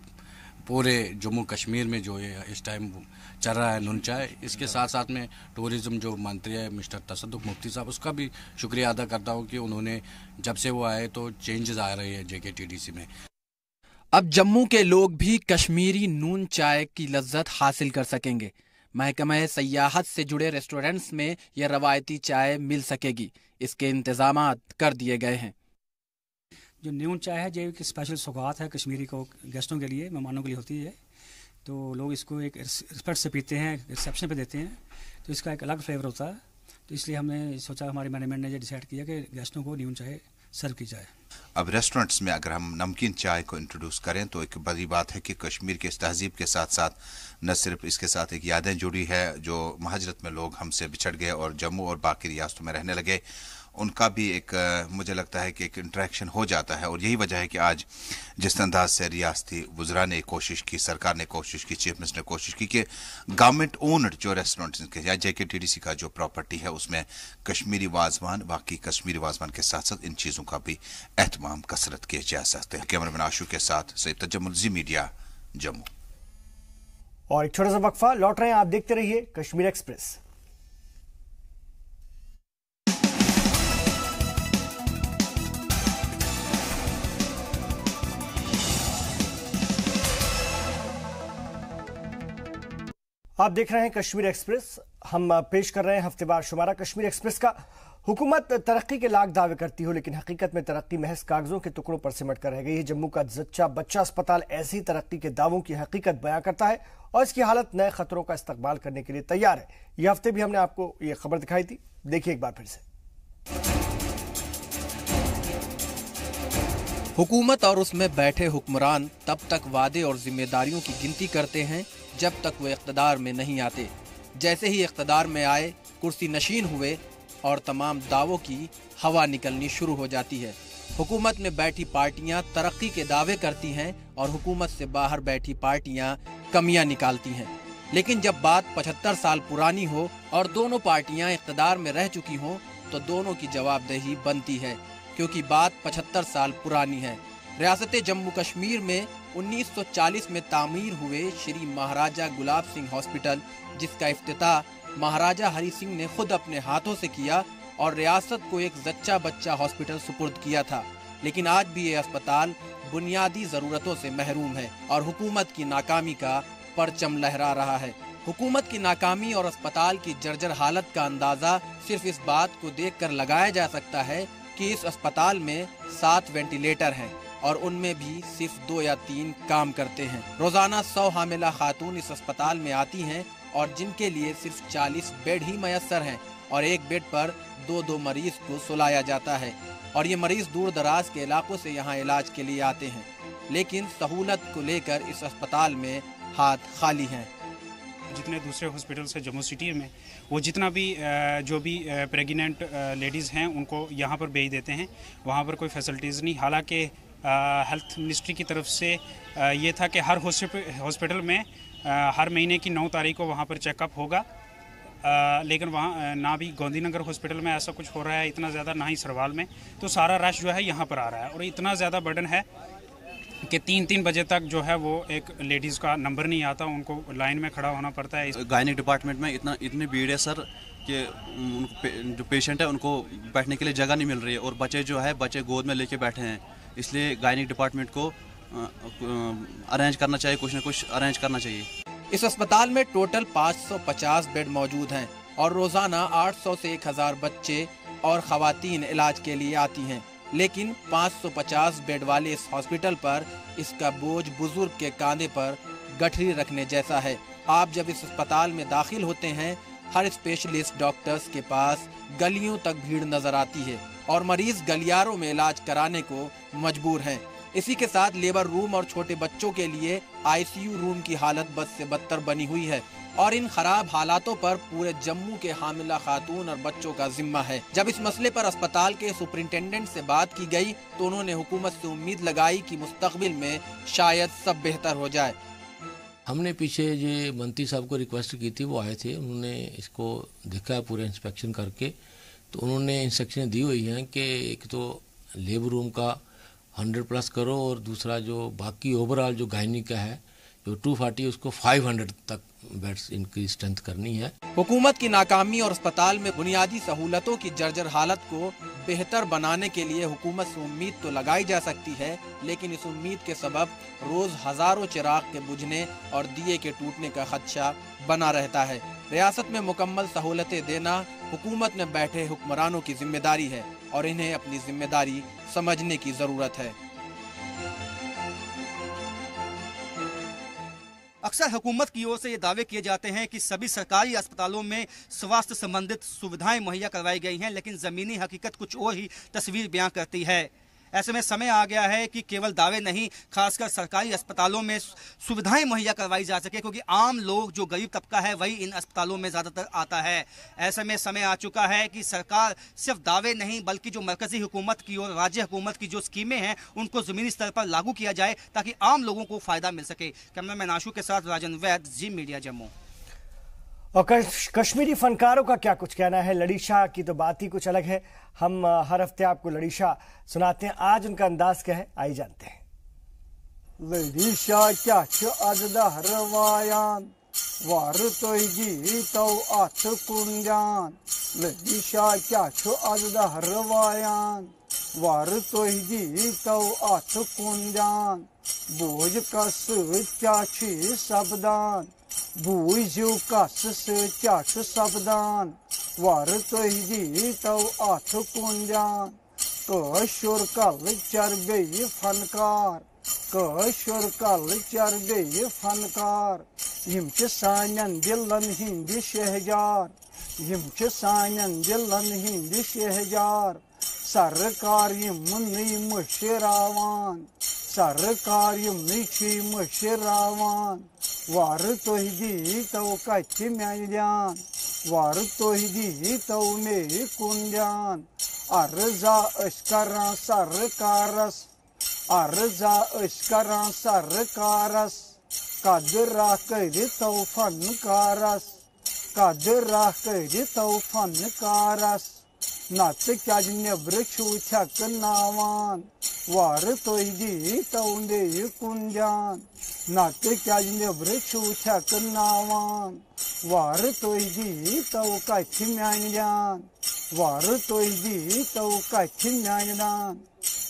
पूरे जम्मू कश्मीर में जो ये इस टाइम चल रहा है नून चाय, इसके साथ साथ में टूरिज़्म जो मंत्री है मिस्टर तसद्दुक़ मुफ्ती साहब, उसका भी शुक्रिया अदा करता हूँ कि उन्होंने जब से वो आए तो चेंजेस आ रही है JKTDC में। अब जम्मू के लोग भी कश्मीरी नून चाय की लज्जत हासिल कर सकेंगे। महकमा सयाहत से जुड़े रेस्टोरेंट्स में यह रवायती चाय मिल सकेगी, इसके इंतजाम कर दिए गए हैं। जो नून चाय है, जो एक स्पेशल सौगात है कश्मीरी को गेस्टों के लिए, मेहमानों के लिए होती है, तो लोग इसको एक रिस्पेक्ट से पीते हैं, रिसेप्शन पे देते हैं, तो इसका एक अलग फ्लेवर होता है। तो इसलिए हमने सोचा, हमारे मैनेजमेंट ने ये डिसाइड किया कि गेस्टों को नून चाय सर्व की जाए। अब रेस्टोरेंट्स में अगर हम नमकीन चाय को इंट्रोड्यूस करें तो एक बड़ी बात है कि कश्मीर के इस तहजीब के साथ साथ न सिर्फ इसके साथ एक यादें जुड़ी है, जो महाजरत में लोग हमसे बिछड़ गए और जम्मू और बाकी रियासतों में रहने लगे, उनका भी एक मुझे लगता है कि एक इंटरेक्शन हो जाता है। और यही वजह है कि आज जिस अंदाज से रियासती वज़रा ने कोशिश की, सरकार ने कोशिश की, चीफ मिनिस्टर ने कोशिश की कि गवर्नमेंट ओन्ड जो रेस्टोरेंट्स के या JKTDC का जो प्रॉपर्टी है उसमें कश्मीरी वाजवान, बाकी कश्मीरी वाजवान के साथ साथ इन चीज़ों का भी एहतमाम कसरत किए जा सकते हैं। कैमरामैन आशु के साथ सैयद तजम्मुल, ज़ी मीडिया, जम्मू। और एक छोटा सा वक्फा, लौट रहे हैं, आप देखते रहिए कश्मीर एक्सप्रेस। आप देख रहे हैं कश्मीर एक्सप्रेस। हम पेश कर रहे हैं हफ्तेवार शुमारा कश्मीर एक्सप्रेस का। हुकूमत तरक्की के लाख दावे करती हो, लेकिन हकीकत में तरक्की महज कागजों के टुकड़ों पर सिमट कर रह गई है। जम्मू का जच्चा बच्चा अस्पताल ऐसी तरक्की के दावों की हकीकत बयां करता है और इसकी हालत नए खतरों का इस्तकबाल करने के लिए तैयार है। यह हफ्ते भी हमने आपको ये खबर दिखाई थी, देखिए एक बार फिर से। हुकूमत और उसमें बैठे हुक्मरान तब तक वादे और जिम्मेदारियों की गिनती करते हैं जब तक वो इख्तदार में नहीं आते। जैसे ही इख्तदार में आए, कुर्सी नशीन हुए और तमाम दावों की हवा निकलनी शुरू हो जाती है। हुकूमत में बैठी पार्टियां तरक्की के दावे करती हैं और हुकूमत से बाहर बैठी पार्टियां कमियां निकालती हैं। लेकिन जब बात 75 साल पुरानी हो और दोनों पार्टियां इख्तदार में रह चुकी हों तो दोनों की जवाबदेही बनती है, क्योंकि बात 75 साल पुरानी है। रियासत जम्मू कश्मीर में 1940 में तामीर हुए श्री महाराजा गुलाब सिंह हॉस्पिटल, जिसका इफ्तिताह महाराजा हरि सिंह ने खुद अपने हाथों से किया और रियासत को एक जच्चा बच्चा हॉस्पिटल सुपुर्द किया था। लेकिन आज भी ये अस्पताल बुनियादी जरूरतों से महरूम है और हुकूमत की नाकामी का परचम लहरा रहा है। हुकूमत की नाकामी और अस्पताल की जर्जर हालत का अंदाजा सिर्फ इस बात को देखकर लगाया जा सकता है कि इस अस्पताल में 7 वेंटिलेटर हैं और उनमें भी सिर्फ 2 या 3 काम करते हैं। रोजाना 100 हामिला खातून इस अस्पताल में आती हैं और जिनके लिए सिर्फ 40 बेड ही मयस्सर हैं और एक बेड पर 2-2 मरीज को सुलाया जाता है। और ये मरीज दूर दराज के इलाकों से यहाँ इलाज के लिए आते हैं, लेकिन सहूलत को लेकर इस अस्पताल में हाथ खाली हैं। जितने दूसरे हॉस्पिटल्स है जम्मू सिटी में, वो जितना भी जो भी प्रेग्नेंट लेडीज़ हैं उनको यहाँ पर भेज देते हैं। वहाँ पर कोई फैसिलिटीज़ नहीं। हालांकि हेल्थ मिनिस्ट्री की तरफ से ये था कि हर हॉस्पिटल में हर महीने की 9 तारीख को वहाँ पर चेकअप होगा, लेकिन वहाँ ना भी गांधीनगर हॉस्पिटल में ऐसा कुछ हो रहा है इतना ज़्यादा, ना ही सरवाल में। तो सारा रश जो है यहाँ पर आ रहा है और इतना ज़्यादा बर्डन है कि 3-3 बजे तक जो है वो एक लेडीज़ का नंबर नहीं आता, उनको लाइन में खड़ा होना पड़ता है। गायनिक डिपार्टमेंट में इतनी भीड़ है सर कि जो पेशेंट है उनको बैठने के लिए जगह नहीं मिल रही है और बच्चे गोद में लेके बैठे हैं। इसलिए गायनिक डिपार्टमेंट को अरेंज करना चाहिए, कुछ न कुछ अरेंज करना चाहिए। इस अस्पताल में टोटल 550 बेड मौजूद हैं और रोजाना 800 से 1000 बच्चे और खवातीन इलाज के लिए आती हैं। लेकिन 550 बेड वाले इस हॉस्पिटल पर इसका बोझ बुजुर्ग के कांधे पर गठरी रखने जैसा है। आप जब इस अस्पताल में दाखिल होते हैं, हर स्पेशलिस्ट डॉक्टर्स के पास गलियों तक भीड़ नजर आती है और मरीज गलियारों में इलाज कराने को मजबूर हैं। इसी के साथ लेबर रूम और छोटे बच्चों के लिए ICU रूम की हालत बद से बदतर बनी हुई है और इन खराब हालातों पर पूरे जम्मू के हामिला खातून और बच्चों का जिम्मा है। जब इस मसले पर अस्पताल के सुपरिंटेंडेंट से बात की गई तो उन्होंने हुकूमत से उम्मीद लगाई कि मुस्तकबिल में शायद सब बेहतर हो जाए। हमने पीछे जो मंत्री साहब को रिक्वेस्ट की थी, वो आए थे, उन्होंने इसको देखा पूरे इंस्पेक्शन करके, तो उन्होंने इंस्ट्रक्शन दी हुई हैं कि एक तो लेबर रूम का 100+ करो और दूसरा जो बाकी ओवरऑल जो गायनी का है जो 240 उसको 500 तक बेड्स इनकी स्ट्रेंथ करनी है। हुकूमत की नाकामी और अस्पताल में बुनियादी सहूलतों की जर्जर हालत को बेहतर बनाने के लिए हुकूमत से उम्मीद तो लगाई जा सकती है, लेकिन इस उम्मीद के सबब रोज हजारों चिराग के बुझने और दिए के टूटने का खदशा बना रहता है। रियासत में मुकम्मल सहूलतें देना हुकूमत में बैठे हुक्मरानों की जिम्मेदारी है और इन्हें अपनी जिम्मेदारी समझने की जरूरत है। अक्सर हुकूमत की ओर से ये दावे किए जाते हैं कि सभी सरकारी अस्पतालों में स्वास्थ्य संबंधित सुविधाएं मुहैया करवाई गई हैं, लेकिन ज़मीनी हकीकत कुछ और ही तस्वीर बयां करती है। ऐसे में समय आ गया है कि केवल दावे नहीं, खासकर सरकारी अस्पतालों में सुविधाएं मुहैया करवाई जा सके, क्योंकि आम लोग जो गरीब तबका है वही इन अस्पतालों में ज़्यादातर आता है। ऐसे में समय आ चुका है कि सरकार सिर्फ दावे नहीं बल्कि जो मरकजी हुकूमत की और राज्य हुकूमत की जो स्कीमें हैं उनको ज़मीनी स्तर पर लागू किया जाए ताकि आम लोगों को फ़ायदा मिल सके। कैमरामैन आशु के साथ राजन वैद, जी मीडिया, जम्मू। और कश्मीरी फनकारों का क्या कुछ कहना है? लड़ीशा की तो बात ही कुछ अलग है। हम हर हफ्ते आपको लड़ीशा सुनाते हैं, आज उनका अंदाज क्या है, आइए जानते हैं। लड़ीशा क्या हरवायान वार तो अथ कुंजान, लड़ीशा क्या हरवायान वार तो अथ कुंजान, बोझ कस क्या शब्दान बूझ कस क्या शब्दान वार तो अथ कुंजान, कशुर कल चरबे फनकार कशुर कल चरबे फनकार, यम सान दिलन हिंद शहजार यम सान दिलन हिंद शहजार, सरकार यम मशरावान सरकार यम मशरावान, वार तो कच म्यान जान वार तो मे कुंजान, अर्जा अशकरा सरकारस अर्जा अशकरा सरकारस, कदरा कर तो फनकारस कदरा कर तो फनकारस, नत क्याज नेब्र छू छक नावान वार तो मे कुंजान, नत क्याज नेब्र छू छक नावान वार तो कच म्यान जान वार तो कच म्यान दान,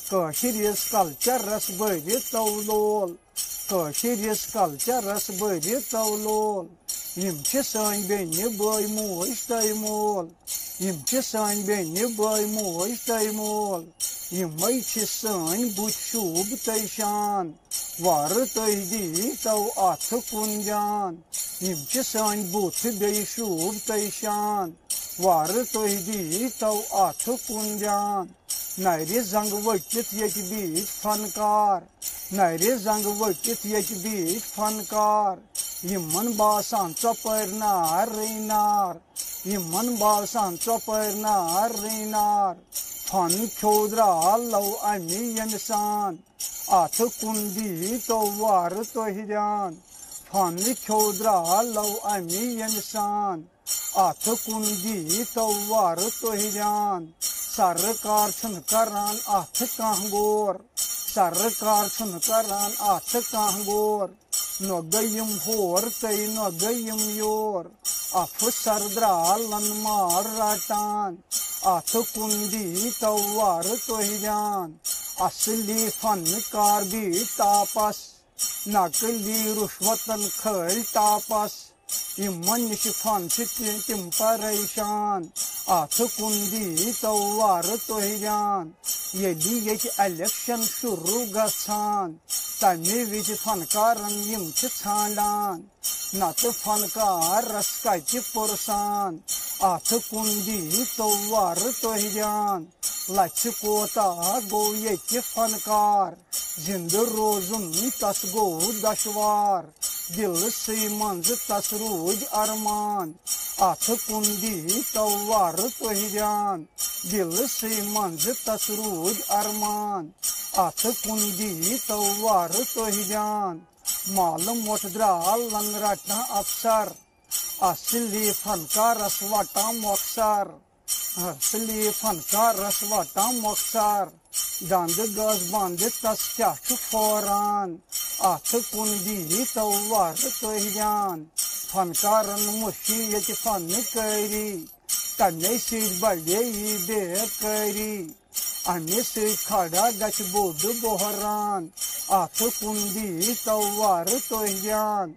कशर कल्चरस बड़ तो लोल कशर कल्चरस बड़ तो लोल, यम सान बेन बय मोज तय मोल यम सान बेन बय मोज तय मोल, यम सान बुथ शूब तय शान वार तो अथ कुंजान, यम सान बुथ बे शूब तय शान वार तो अथ कुंजान, नरे जंग वचित यच बीच फनकार नरे जंग वचित यच बीच फनकार, यमन बासान चपर नार रेनार यमन बासान चपर नार रेनार, फन खोदरा लव अमी इंसान अथ कुंदी तो वार तो हिजान, फन खोदरा लव अमी इंसान अथ कुंदी तो वार तो हिजान, सरकार छन करान अथ कहगोर सरकार छन करान अथ कहगोर, नगयम होर तय नगयम योर, अफसर द्रालन मार राटान अथ कुंदी तो वार तो हिजान, असली फनकार भी तापस नकली रुश्वतन खल तापस, यमन फन तिम परेशान अथ कुंदी तो वार तो हिजान, यदि इलेक्शन शुरू गसान तमे विच फनकारन यम छांडान, नत फनकार रस कच पुरसान अथ कुंदी तो वार तो हिजान, लच कोता गो ये फनकार जिंद रोजुन तस गो दशवार, दिल से मंज तस रोज अरमान अथ कुंदी तो वार तो हिजान, दिल से मंज तस रोज अरमान अथ कुंदी तो वार तो हिजान, मालूम मोट द्राल लन रटना अफसर असली फनकार रसवाटा मोक्सर असली फनकार रसवाटा मोक्सर, दंद गज बंद तस क्या फौरान अथ कुंदी तो वार तो हिजान, फनकारन मुशी यच फन करी तमे सीट बड़े बेकरी, अमे से खड़ा गच बोध बोहरान अथ कुंदी तो वार तो हिजान,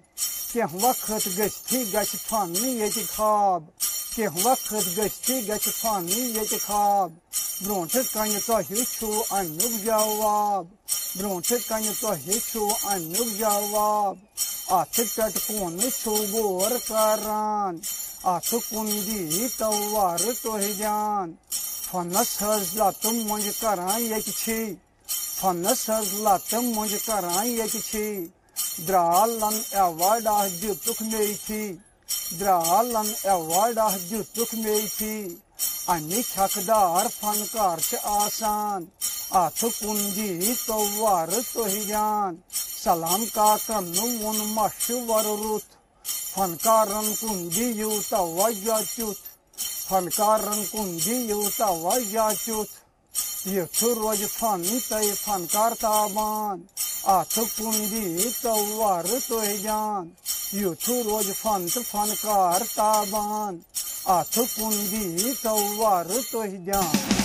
कह वक्त गस्थी गच फन यच खाब कह वक्त गस्थी गच फन यच खाब, ब्रोंठ कन तो छू अनुग जवाब ब्रोंठ कन तो छू अनुग जवाब, अथ टटकोन छू गोर करान अथ कुंदी तो वार तो हिजान, फनस हजला तुम मंज करा यच छी फन सज लत मुझ करां यकछी द्रालन एवार्ड जुतुक में थी द्रालन एवार्ड जुतुक में थी अन्य हकदार फनकार च आसान अथ कुंजी तो वार तो ही जान सलाम का कन्नु मुन मशवर रुत फनकारन कुंजी यूता वजाचुत फनकारन कुंजी यूता वजाचुत यथु रोज फन तय फनकार ताबान अथ कुंजी तो वार तो ही जान यथु रोज फनकार ताबान अथ कुंजी तो वार तो ही जान